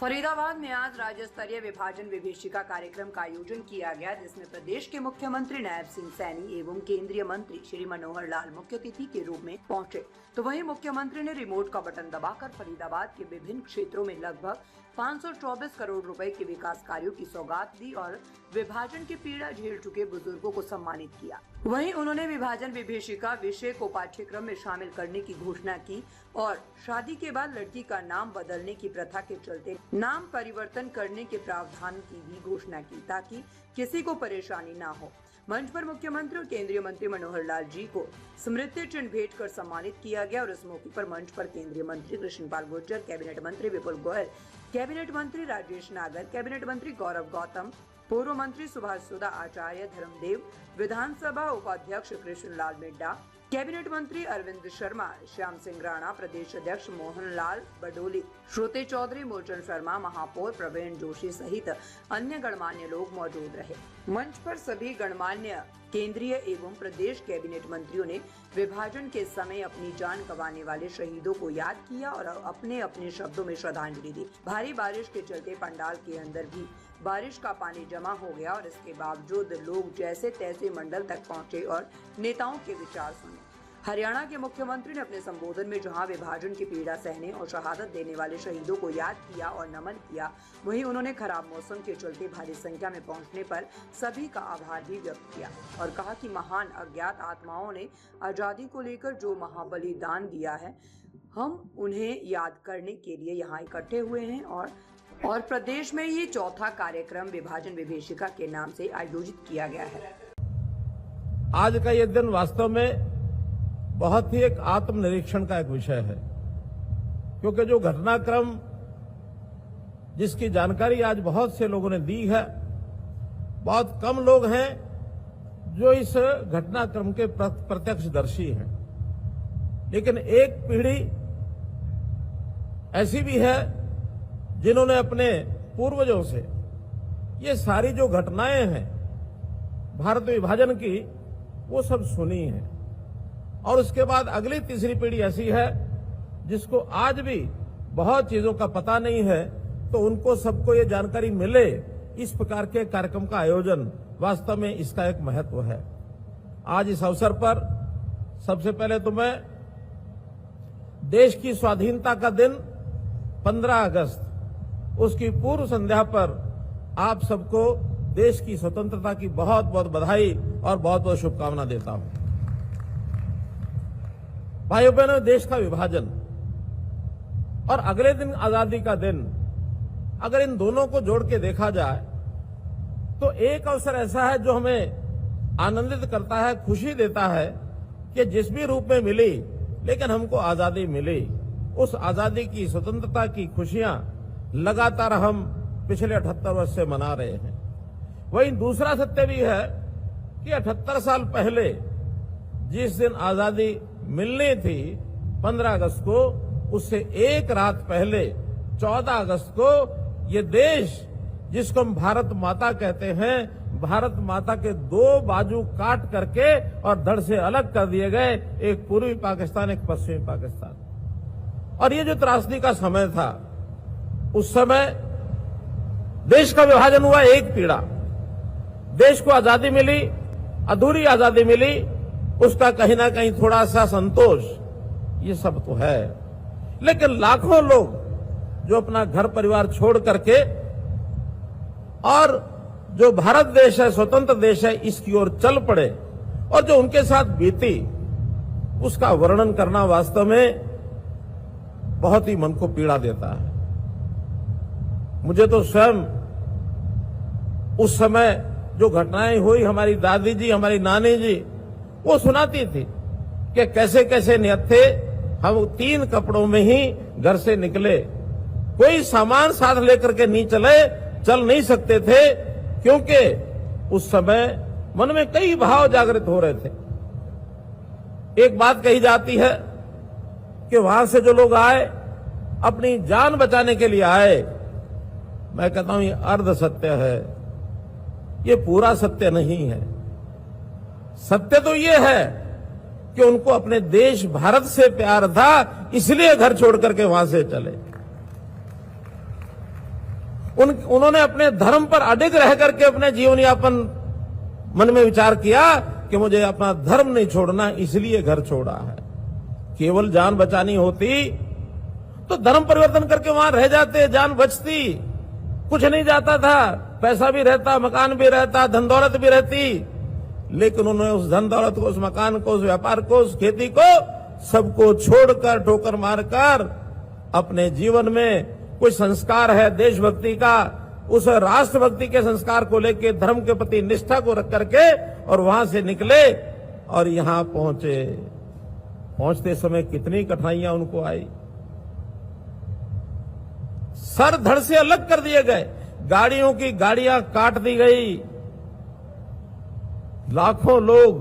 फरीदाबाद में आज राज्य स्तरीय विभाजन विभीषिका कार्यक्रम का आयोजन किया गया, जिसमें प्रदेश के मुख्यमंत्री नायब सिंह सैनी एवं केंद्रीय मंत्री श्री मनोहर लाल मुख्य अतिथि के रूप में पहुंचे। तो वहीं मुख्यमंत्री ने रिमोट का बटन दबाकर फरीदाबाद के विभिन्न क्षेत्रों में लगभग 524 करोड़ रुपए के विकास कार्यों की सौगात दी और विभाजन की पीड़ा झेल चुके बुजुर्गों को सम्मानित किया। वहीं उन्होंने विभाजन विभीषिका विषय को पाठ्यक्रम में शामिल करने की घोषणा की और शादी के बाद लड़की का नाम बदलने की प्रथा के चलते नाम परिवर्तन करने के प्रावधान की भी घोषणा की, ताकि किसी को परेशानी न हो। मंच पर मुख्यमंत्री और केंद्रीय मंत्री मनोहर लाल जी को स्मृति चिन्ह भेंट कर सम्मानित किया गया और इस मौके पर मंच पर केंद्रीय मंत्री कृष्णपाल गुर्जर, कैबिनेट मंत्री विपुल गोयल, कैबिनेट मंत्री राजेश नागर, कैबिनेट मंत्री गौरव गौतम, पूर्व मंत्री सुभाष सुधा आचार्य धर्मदेव, विधानसभा उपाध्यक्ष कृष्ण लाल मिड्डा, कैबिनेट मंत्री अरविंद शर्मा, श्याम सिंह राणा, प्रदेश अध्यक्ष मोहन लाल बडोली, श्रुति चौधरी, मूलचंद शर्मा, महापौर प्रवीण जोशी सहित अन्य गणमान्य लोग मौजूद रहे। मंच पर सभी गणमान्य केंद्रीय एवं प्रदेश कैबिनेट मंत्रियों ने विभाजन के समय अपनी जान गंवाने वाले शहीदों को याद किया और अपने अपने शब्दों में श्रद्धांजलि दी। भारी बारिश के चलते पंडाल के अंदर भी बारिश का पानी जमा हो गया और इसके बावजूद लोग जैसे तैसे मंडल तक पहुंचे और नेताओं के विचार सुने। हरियाणा के मुख्यमंत्री ने अपने संबोधन में जहां विभाजन की पीड़ा सहने और शहादत देने वाले शहीदों को याद किया और नमन किया, वहीं उन्होंने खराब मौसम के चलते भारी संख्या में पहुंचने पर सभी का आभार भी व्यक्त किया और कहा कि महान अज्ञात आत्माओं ने आजादी को लेकर जो महाबलिदान दिया है, हम उन्हें याद करने के लिए यहाँ इकट्ठे हुए हैं और प्रदेश में ये चौथा कार्यक्रम विभाजन विभीषिका के नाम से आयोजित किया गया है। आज का ये दिन वास्तव में बहुत ही एक आत्मनिरीक्षण का एक विषय है, क्योंकि जो घटनाक्रम जिसकी जानकारी आज बहुत से लोगों ने दी है, बहुत कम लोग हैं जो इस घटनाक्रम के प्रत्यक्षदर्शी हैं। लेकिन एक पीढ़ी ऐसी भी है जिन्होंने अपने पूर्वजों से ये सारी जो घटनाएं हैं भारत विभाजन की, वो सब सुनी है। और उसके बाद अगली तीसरी पीढ़ी ऐसी है जिसको आज भी बहुत चीजों का पता नहीं है, तो उनको सबको ये जानकारी मिले, इस प्रकार के कार्यक्रम का आयोजन वास्तव में इसका एक महत्व है। आज इस अवसर पर सबसे पहले तो मैं देश की स्वाधीनता का दिन 15 अगस्त उसकी पूर्व संध्या पर आप सबको देश की स्वतंत्रता की बहुत बहुत बधाई और बहुत बहुत शुभकामना देता हूं। भाइयों बहनों, देश का विभाजन और अगले दिन आजादी का दिन, अगर इन दोनों को जोड़ के देखा जाए तो एक अवसर ऐसा है जो हमें आनंदित करता है, खुशी देता है कि जिस भी रूप में मिली, लेकिन हमको आजादी मिली। उस आजादी की, स्वतंत्रता की खुशियां लगातार हम पिछले 78 वर्ष से मना रहे हैं। वहीं दूसरा सत्य भी है कि 78 साल पहले जिस दिन आजादी मिलनी थी 15 अगस्त को, उससे एक रात पहले 14 अगस्त को ये देश जिसको हम भारत माता कहते हैं, भारत माता के दो बाजू काट करके और धड़ से अलग कर दिए गए, एक पूर्वी पाकिस्तान, एक पश्चिमी पाकिस्तान। और ये जो त्रासदी का समय था, उस समय देश का विभाजन हुआ, एक पीड़ा, देश को आजादी मिली, अधूरी आजादी मिली, उसका कहीं ना कहीं थोड़ा सा संतोष, ये सब तो है। लेकिन लाखों लोग जो अपना घर परिवार छोड़ करके और जो भारत देश है, स्वतंत्र देश है, इसकी ओर चल पड़े और जो उनके साथ बीती, उसका वर्णन करना वास्तव में बहुत ही मन को पीड़ा देता है। मुझे तो स्वयं उस समय जो घटनाएं हुई, हमारी दादी जी, हमारी नानी जी वो सुनाती थी कि कैसे कैसे नियत थे, हम 3 कपड़ों में ही घर से निकले, कोई सामान साथ लेकर के नहीं चल नहीं सकते थे, क्योंकि उस समय मन में कई भाव जागृत हो रहे थे। एक बात कही जाती है कि वहां से जो लोग आए अपनी जान बचाने के लिए आए, मैं कहता हूं ये अर्ध सत्य है, ये पूरा सत्य नहीं है। सत्य तो ये है कि उनको अपने देश भारत से प्यार था, इसलिए घर छोड़ करके वहां से चले। उन्होंने अपने धर्म पर अडिग रह करके अपने जीवन यापन मन में विचार किया कि मुझे अपना धर्म नहीं छोड़ना, इसलिए घर छोड़ा है। केवल जान बचानी होती तो धर्म परिवर्तन करके वहां रह जाते, जान बचती, कुछ नहीं जाता था, पैसा भी रहता, मकान भी रहता, धन दौलत भी रहती, लेकिन उन्होंने उस धन दौलत को, उस मकान को, उस व्यापार को, उस खेती को, सबको छोड़कर, ठोकर मारकर अपने जीवन में कोई संस्कार है देशभक्ति का, उस राष्ट्रभक्ति के संस्कार को लेकर धर्म के प्रति निष्ठा को रख करके और वहां से निकले और यहां पहुंचे। पहुंचते समय कितनी कठिनाइयां उनको आई, सर धड़ से अलग कर दिए गए, गाड़ियों की गाड़ियां काट दी गई, लाखों लोग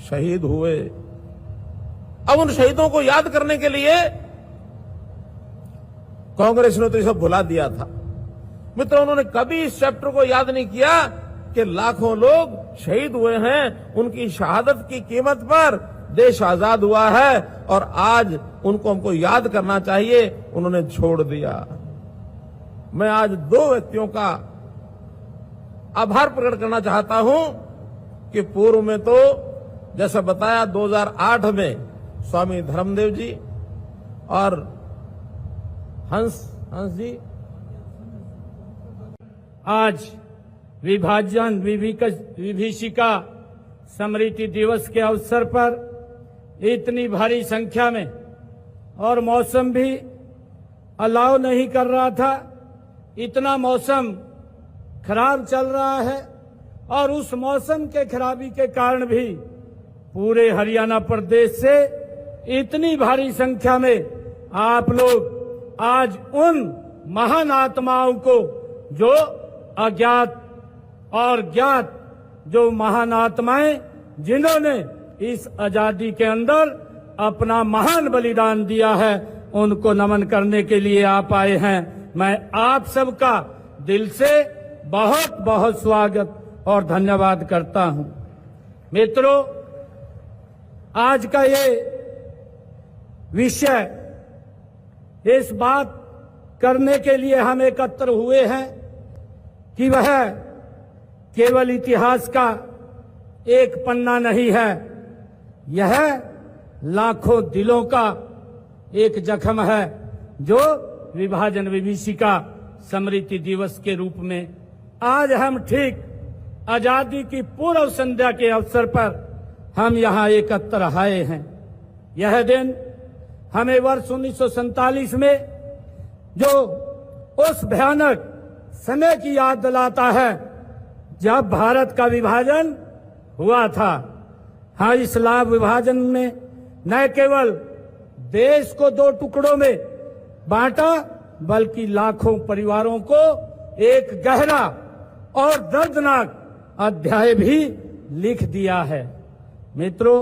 शहीद हुए। अब उन शहीदों को याद करने के लिए कांग्रेस ने तो ये सब भुला दिया था। मित्रों, उन्होंने कभी इस चैप्टर को याद नहीं किया कि लाखों लोग शहीद हुए हैं, उनकी शहादत की कीमत पर देश आजाद हुआ है और आज उनको हमको याद करना चाहिए, उन्होंने छोड़ दिया। मैं आज दो व्यक्तियों का आभार प्रकट करना चाहता हूं कि पूर्व में तो जैसा बताया 2008 में स्वामी धर्मदेव जी और हंस जी, आज विभाजन विभीषिका स्मृति दिवस के अवसर पर इतनी भारी संख्या में, और मौसम भी अलाउ नहीं कर रहा था, इतना मौसम खराब चल रहा है और उस मौसम के खराबी के कारण भी पूरे हरियाणा प्रदेश से इतनी भारी संख्या में आप लोग आज उन महान आत्माओं को, जो अज्ञात और ज्ञात जो महान आत्माएं जिन्होंने इस आजादी के अंदर अपना महान बलिदान दिया है, उनको नमन करने के लिए आप आए हैं। मैं आप सबका दिल से बहुत बहुत स्वागत और धन्यवाद करता हूं। मित्रों, आज का ये विषय, इस बात करने के लिए हम एकत्र हुए हैं कि वह केवल इतिहास का एक पन्ना नहीं है, यह लाखों दिलों का एक जख्म है जो विभाजन विभीषिका स्मृति दिवस के रूप में आज हम ठीक आजादी की पूर्व संध्या के अवसर पर हम यहाँ एकत्र आए हैं। यह दिन हमें वर्ष 1947 में जो उस भयानक समय की याद दिलाता है जब भारत का विभाजन हुआ था। हाँ, इस लाभ विभाजन में न केवल देश को दो टुकड़ों में बांटा, बल्कि लाखों परिवारों को एक गहरा और दर्दनाक अध्याय भी लिख दिया है। मित्रों,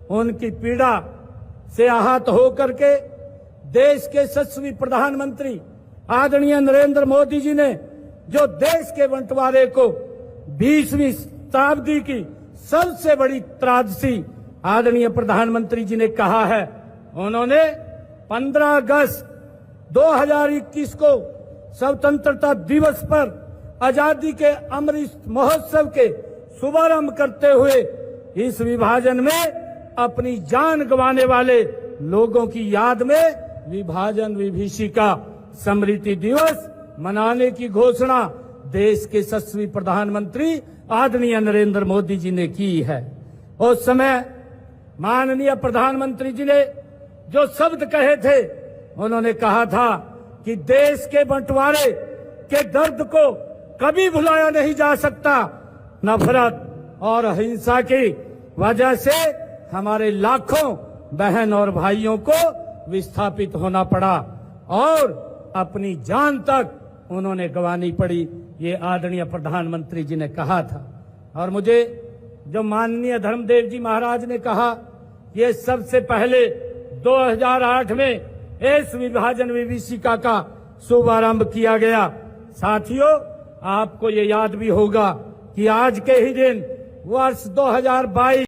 उनकी पीड़ा से आहत होकर के देश के यशस्वी प्रधानमंत्री आदरणीय नरेंद्र मोदी जी ने जो देश के बंटवारे को 20वीं शताब्दी की सबसे बड़ी त्रासदी आदरणीय प्रधानमंत्री जी ने कहा है, उन्होंने 15 अगस्त 2021 को स्वतंत्रता दिवस पर आजादी के अमृत महोत्सव के शुभारंभ करते हुए इस विभाजन में अपनी जान गंवाने वाले लोगों की याद में विभाजन विभीषिका स्मृति दिवस मनाने की घोषणा देश के यशस्वी प्रधानमंत्री आदरणीय नरेंद्र मोदी जी ने की है। उस समय माननीय प्रधानमंत्री जी ने जो शब्द कहे थे, उन्होंने कहा था कि देश के बंटवारे के दर्द को कभी भुलाया नहीं जा सकता। नफरत और हिंसा की वजह से हमारे लाखों बहन और भाइयों को विस्थापित होना पड़ा और अपनी जान तक उन्होंने गंवानी पड़ी, ये आदरणीय प्रधानमंत्री जी ने कहा था। और मुझे जो माननीय धर्मदेव जी महाराज ने कहा, ये सबसे पहले 2008 में इस विभाजन विभीषिका का शुभारंभ किया गया। साथियों, आपको ये याद भी होगा कि आज के ही दिन वर्ष 2022